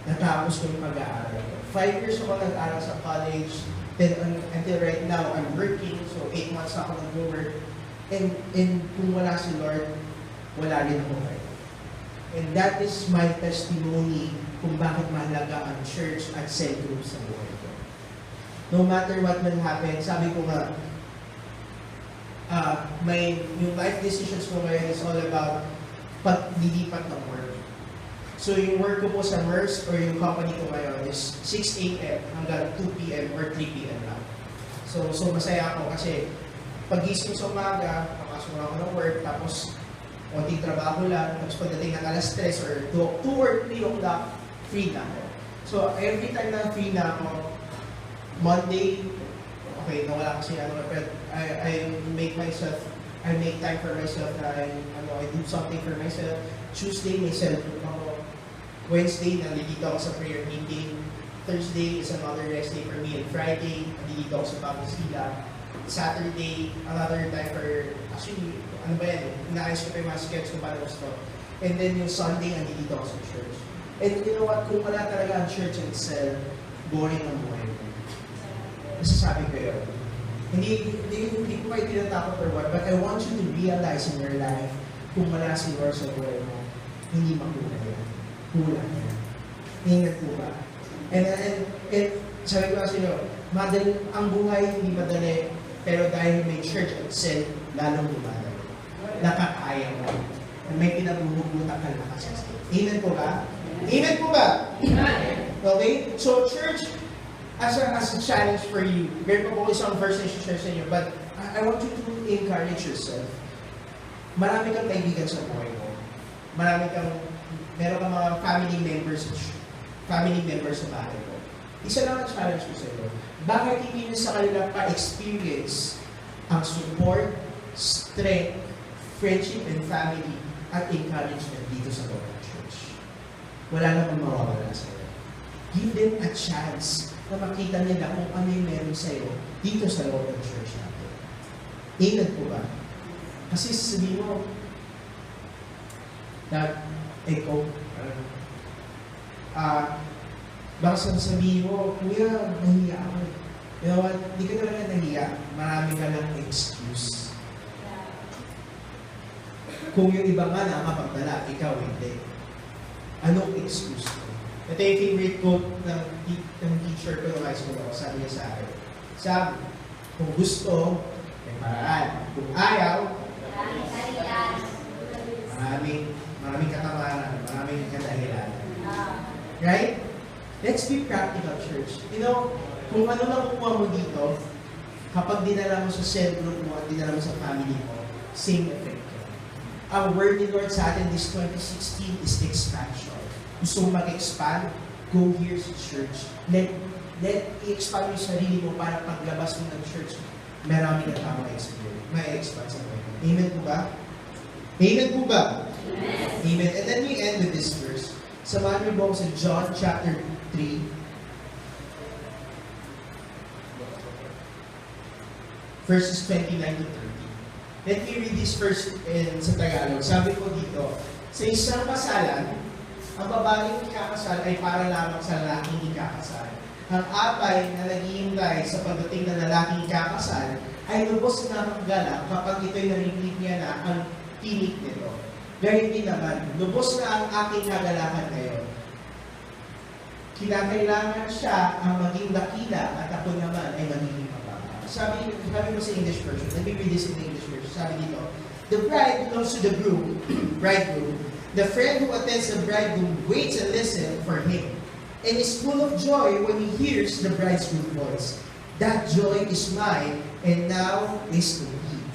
Natapos ko yung pag-aaral ko. 5 years ako nag-aaral sa college, then until right now, I'm working, so 8 months ako nag-work. And kung wala si Lord, wala rin ako kayo. And that is my testimony kung bakit mahalaga ang church at cell group sa buhay ko. No matter what will happen, sabi ko nga, yung life decisions ko ngayon is all about paglilipat ng work. So yung work ko po sa MERS or yung company ko ngayon is 6 a.m. hanggang 2 p.m. or 3 p.m. lang. So masaya ako kasi pag-gising sa umaga, papasok na ako ng work, tapos konting trabaho lang, tapos pagdating ng alas 3 or 2 or 3 o'clock, free na ako. So every time na free na ako, Monday, okay, nawala kasi pero I make time for myself na I do something for myself. Tuesday, may self-group ako. Wednesday, nalilito ako sa prayer meeting. Thursday is another rest day for me. And Friday, nalilito ako sa Pangasiga. Saturday, another time for, actually, inaayos ko pa yung mga sketch ko para gusto. And then yung Sunday, nalilito ako sa church. And you know what, kung wala talaga ang church and cell, boring ang buhay ko. Nasasabi ko yun. Hindi ko kayo tinatakot or what, but I want you to realize in your life, kung wala si Lord sa buhay mo, hindi makuha yan. Kulang yan. Ingat po ba? And sabi ko kasi madali, ang buhay hindi madali, pero dahil may church at cell, lalong lumadali. Nakakaya mo. May pinabuhugutan ka na kasi. Amen po ba? Amen po ba? Amen. Okay? So church, as a challenge for you, meron po isang verse na share sa inyo, but I want you to encourage yourself. Marami kang kaibigan sa buhay mo. Meron kang mga family members sa bahay mo. Isa lang ang challenge ko sa iyo. Bakit hindi nyo sa kanila pa-experience ang support, strength, friendship, and family at encouragement dito sa loob ng church? Wala namang mawawala sa iyo. Give them a chance na makita nila kung ano yung meron sa iyo dito sa loob ng church natin. Amen po ba? Kasi sabihin mo, that echo, baka sabihin mo, kuya, nahiya ako. You know what? Hindi ka talaga nahiya. Marami ka lang excuse. Kung yung iba nga nakapagdala, ikaw hindi. Anong excuse mo? Ito yung favorite quote ng teacher ko ng high school ako. Sabi niya sa akin, sabi, kung gusto, may paraan. Kung ayaw, maraming katamaran, maraming kadahilan. Right? Let's be practical, church. You know, kung ano na kukuha mo dito, kapag dinala mo sa cell group mo at dinala mo sa family mo, same effect. Ang word ni Lord sa atin this 2016 is expansion. Gusto mo mag-expand? Go here sa church. Let i-expand mo yung sarili mo para paglabas mo ng church, marami na tao may expand sa buhay. Amen po ba? Amen po ba? Amen. And then we end with this verse. Samahan niyo po ako sa John chapter 3. Verses 29 to 30. Let me read this first sa Tagalog. Sabi ko dito, sa isang kasalan, ang babaeng ikakasal ay para lamang sa lalaking ikakasal. Ang apay na naghihintay sa pagdating ng lalaking ikakasal ay lubos na maggalak kapag ito'y narinig niya na ang tinig nito. Gayun din naman, lubos na ang aking kagalakan ngayon. Kinakailangan siya ang maging dakila at ako naman ay magiging mababa. Sabi mo sa English version, let me read this in the English version. Sabi dito, the bride belongs to the bridegroom. The friend who attends the bridegroom waits and listens for him, and is full of joy when he hears the bridegroom's voice. That joy is mine, and now is complete.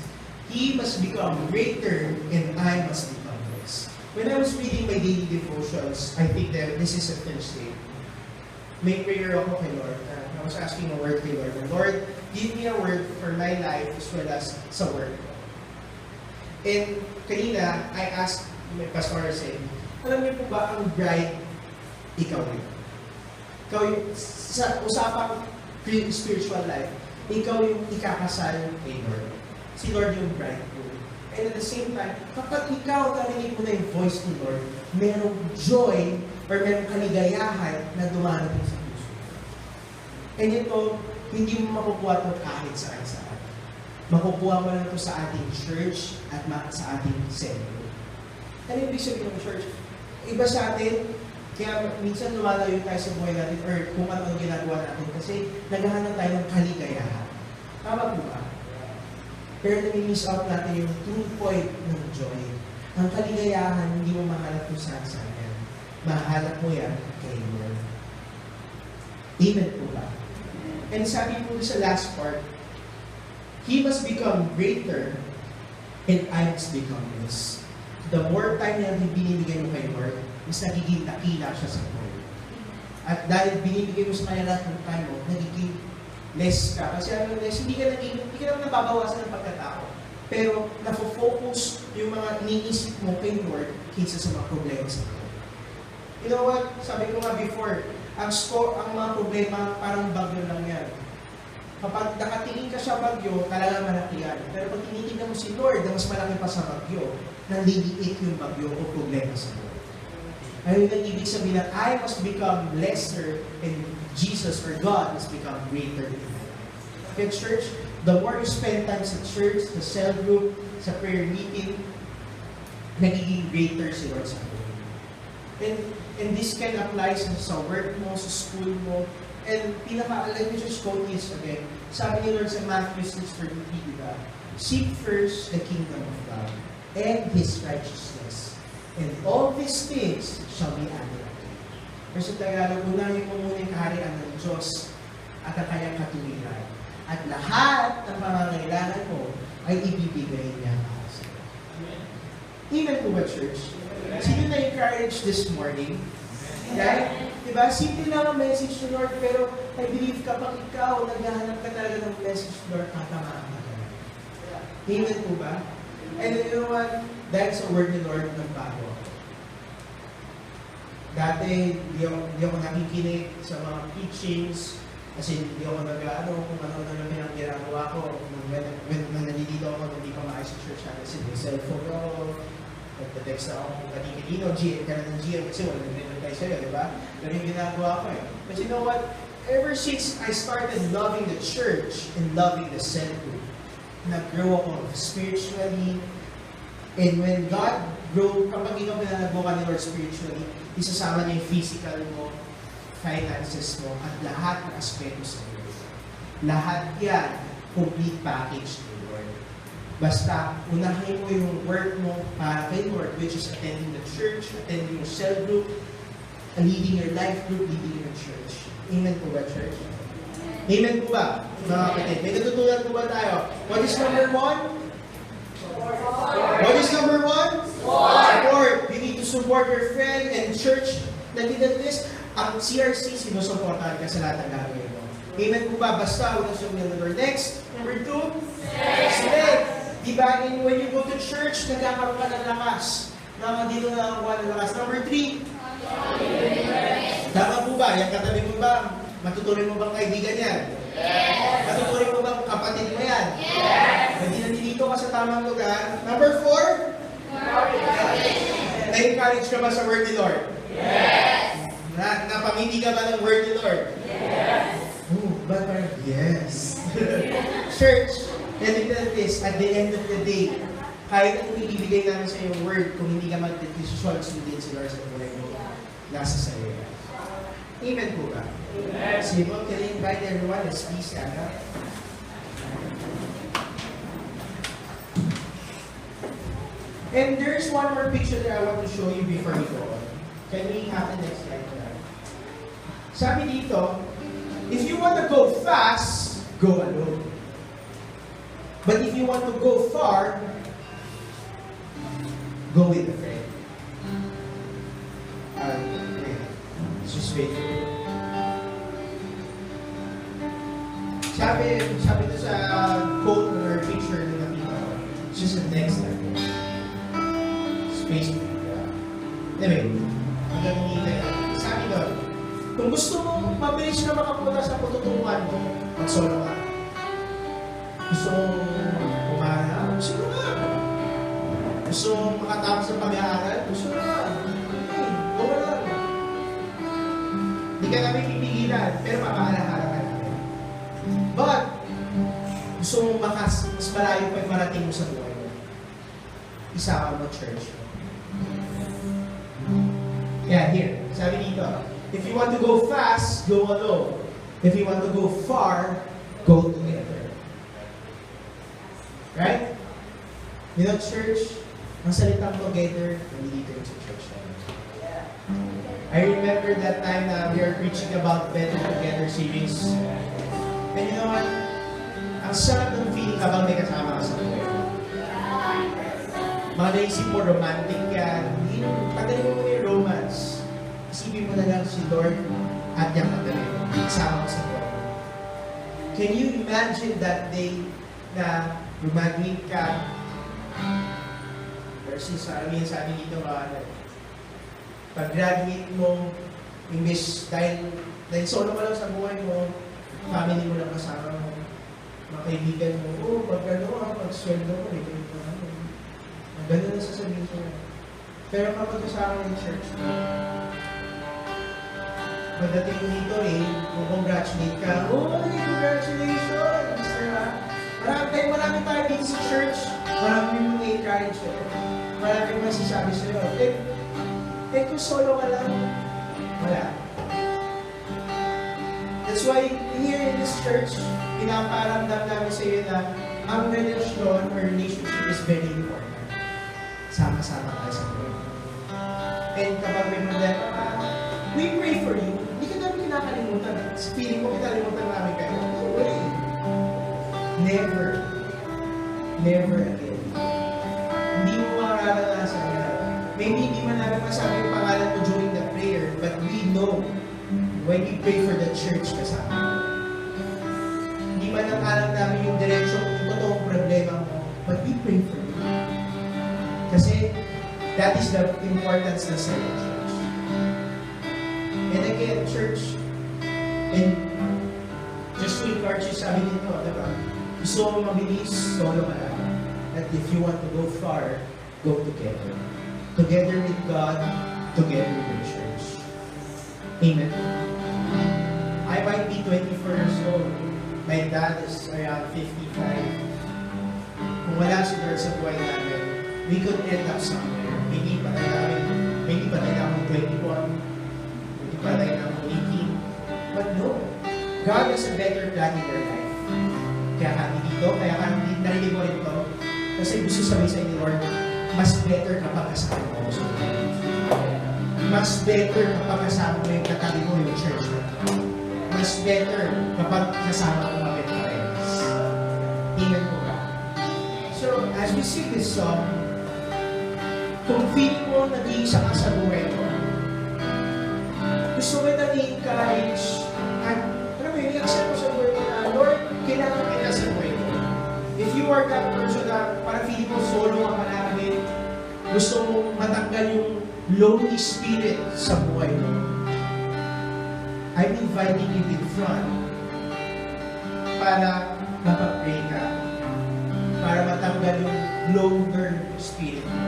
He must become greater, and I must become less. When I was reading my daily devotions, I think that this is a Thursday. May prayer ako kay Lord. I was asking a word kay Lord. Lord, give me a word for my life as well as sa work. And kanina, I asked my pastor said, alam niyo po ba ang bride, ikaw rin? Ikaw yung, sa usapang spiritual life, ikaw yung ikakasal kay Lord. Si Lord yung bride ko. And at the same time, kapag ikaw narinig mo na yung voice ni Lord, merong joy or merong kaligayahan na dumarating sa puso. And ito, hindi mo makukuha ito kahit saan-saan. Makukuha mo lang ito sa ating church at sa ating sentro. Ano yung ibig sabihin ng church? Iba sa atin, kaya minsan lumalayo tayo sa buhay natin or kung ano ang ginagawa natin kasi naghahanap tayo ng kaligayahan. Tama po ba? Pero nami-miss out natin yung true point ng joy. Ang kaligayahan, hindi mo mahanap kung saan-saan yan. Mahanap mo yan kay Lord. Amen po ba? And sabi po sa last part, He must become greater and I must become less. The more time na binibigay mo kay Lord, mas nagiging dakila siya sa buhay. At dahil binibigay mo sa kanya lahat ng time mo, nagiging less ka. Kasi ano less, hindi ka naman nababawasan ng pagkatao. Pero nafo-focus yung mga iniisip mo kay Lord kaysa sa mga problema sa buhay. You know what? Sabi ko nga before, ang mga problema parang bagyo lang yan. Kapag nakatingin ka sa bagyo, talagang malaki yan. Pero pag tinitingnan mo si Lord na mas malaki pa sa bagyo, naliliit yung bagyo o problema sa buhay. Ayun ang ibig sabihin na I must become lesser and Jesus or God must become greater in my life. Okay, church, the more you spend time sa church, sa cell group, sa prayer meeting, nagiging greater si Lord sa buhay. And this can apply sa work mo, sa school mo, and let me just quote this again. Sabi ni Lord sa Matthew 6:33, diba? Seek first the kingdom of God and His righteousness, and all these things shall be added unto you. Pero sa Tagalog, unahin mo muna yung kaharian ng Diyos at ang kanyang katuwiran. At lahat ng pangangailangan mo ay ibibigay niya para sa iyo. Amen po ba, church? Sino na-encourage this morning? Right? Diba? Simple lang ang message ni Lord, pero I believe kapag ikaw naghahanap ka talaga ng message ni Lord, tatamaan ka talaga. Amen po ba? And you know what? Dahil sa word ni Lord, nagbago ako. Dati, di ako nakikinig sa mga teachings, kasi hindi ako kung ano na namin ang ginagawa ko. When nandito ako, hindi ko maayos sa church natin. Kasi may cellphone ako, nagtatext na ako kung kanino, GM ka na ng GM, kasi wala nang tayo sa'yo, di ba? Pero yung ginagawa ko eh. But you know what? Ever since I started loving the church and loving the cell group, nag-grow ako spiritually, and when God grow, kapag ikaw pinanabukan ni Lord spiritually, isasama niya yung physical mo, finances mo, at lahat ng aspeto sa Lord. Lahat yan, complete package ni Lord. Basta, unahin mo yung work mo para kay Lord, which is attending the church, attending your cell group, leading your life group, leading your church. Amen po ba, church? Amen po ba, mga kapatid? May natutunan po ba tayo? What is number one? What is number one? Support. You need to support your friend and church. Nandito this, ang CRC, sinusuportahan ka sa lahat ng gagawin mo. Amen po ba? Basta, unang sumil number. Next, number two, strength. Diba, when you go to church, nagkakaroon ka ng lakas. na dito na ang ng lakas. Number 3. Tama po ba? Yung katabi mo ba? Matutuloy mo bang kaibigan yan? Yes! Matutuloy mo bang kapatid mo yan? Yes! Hindi nandito ka sa tamang lugar. Number 4. Na-encourage ka ba sa word ni Lord? Yes! Napamindi ka ba ng word ni Lord? Yes! Oh, but yes. Church, let me tell this, at the end of the day, kahit anong ibibigay namin sa iyong word, kung hindi ka mag-decision, sundin si Lord sa buhay mo, nasa sa iyo. Amen po ba? Amen. So, can you invite everyone? Let's please stand up. And there's one more picture that I want to show you before we go on. Can we have the next slide? Sabi dito, if you want to go fast, go alone. But if you want to go far, go with a friend. Just wait. Sabi ito sa quote or picture na nakita ko. It's just the next step. Space. Anyway, hanggang hindi sabi doon, kung gusto mo mabilis na makapunta sa patutunguhan mo, mag-solo ka. Gusto mo umara? Gusto mo nga. Gusto mo makatapos sa pag-aaral? Gusto mo nga. Go lang. Hindi ka namin pipigilan, pero makaalahala ka namin. But, gusto mo mas malayo pa yung marating mo sa buhay mo. Isama mo church. Yeah, here. Sabi dito, if you want to go fast, go alone. If you want to go far, go together. Right? You know, church, ang salitang together, nandito sa church namin. I remember that time na we are preaching about Better Together series. And you know what? Ang sarap ng feeling habang may kasama ka sa buhay. Mga naisip mo, romantic yan. Pagdaling mo yung romance. Isipin mo na lang si Lord at yung pagdaling mo. Kasama ka sa buhay. Can you imagine that day na romantic ka? Versus sabi dito pag-graduate mo, imbes dahil solo ka lang sa buhay mo, family mo lang kasama mo, mga kaibigan mo, pag-sweldo mo, gano'n na sasabihin ko. Pero kapag kasama ng church mo, pagdating mo dito congratulate ka, congratulations! Marami tayo dito sa church, marami mong encourage ka, marami mong masasabi sa'yo. Kung solo ka lang, wala. That's why here in this church, pinaparamdam namin sa iyo na ang relasyon or relationship is very important. Sama-sama tayo sa Lord. And kapag may problema ka, we pray for you. Hindi ka namin kinakalimutan. Feeling mo, kinakalimutan namin kayo. Don't worry. Never again. Hindi mo mararanasan yan. Maybe hindi man namin masabi yung pangalan mo during the prayer, but we know when we pray for the church kasama. Hindi man ang alam namin yung direksyon kung totoong problema mo, but we pray for you. Kasi that is the importance na sa church. And again, church, and just to encourage you, sabi nito, diba? Gusto mo mabilis, solo ka lang. That if you want to go far, go together. Together with God, together with the church. Amen. I might be 24 years old. My dad is around 55. Kung wala si Lord sa buhay namin, we could end up somewhere. Maybe patay na akong 21. Maybe patay na akong 18. But no. God has a better plan in your life. Kaya kami dito, kaya kami narinig mo rin ito. Kasi gusto sabihin sa inyo, Lord, mas better kapag kasama mo sa buhay. Mas better kapag kasama mo yung katabi mo yung church mo. Mas better kapag kasama mo mga friends. Amen po ba? So, as we sing this song, kung feeling mo nag-iisa ka sa buhay mo, gusto mo na i-encourage at alam mo yun, i-accept mo sa buhay mo na, Lord, kailangan kita sa buhay mo. If you are that person na parang feeling mo solo ka palagi, gusto mong matanggal yung lonely spirit sa buhay mo, I'm inviting you in front para mapag-pray ka, para matanggal yung loner spirit mo.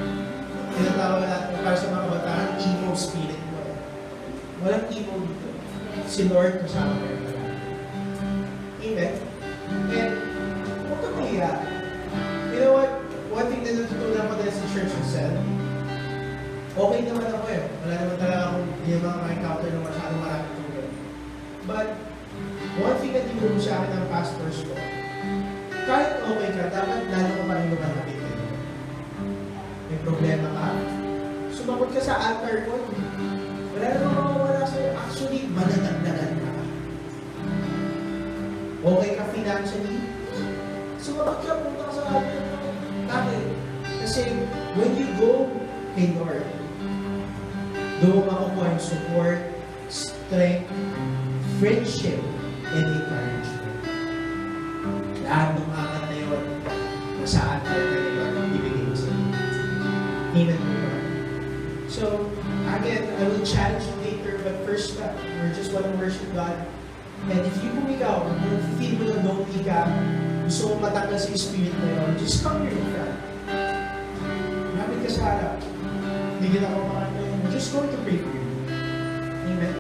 Tinatawag natin para sa mga kabataan, emo spirit mo. Walang emo dito. Si Lord kasama mo. Amen? And, huwag ka mahiya. You know what? One thing na natutunan ko dahil sa church itself, okay naman ako eh. Wala naman talaga akong yung mga encounter na masyadong maraming tulad. But, one thing na tinuro sa akin ng pastors ko, kahit okay ka, dapat lalo ko pa rin lumalapit ka. May problema ka, sumagot ka sa altar ko. Wala naman mawawala sa'yo. Actually, mananagdagan ka. Okay ka financially, sumagot ka, punta ka sa altar ko. Bakit? Kasi, when you go kay Lord, doon makukuha yung support, strength, friendship, and encouragement. Lahat ng angat na yun, nasa altar ka ni Lord, ibigay mo sa iyo. Amen po ba? So, again, I will challenge you later, but first step, we just want to worship God. And if you kung ikaw, kung feel mo na lonely ka, gusto mong matanggal sa spirit na yun, just come here in front. Lapit ka sa harap. Bigyan ako mga ano, just going to pray for you.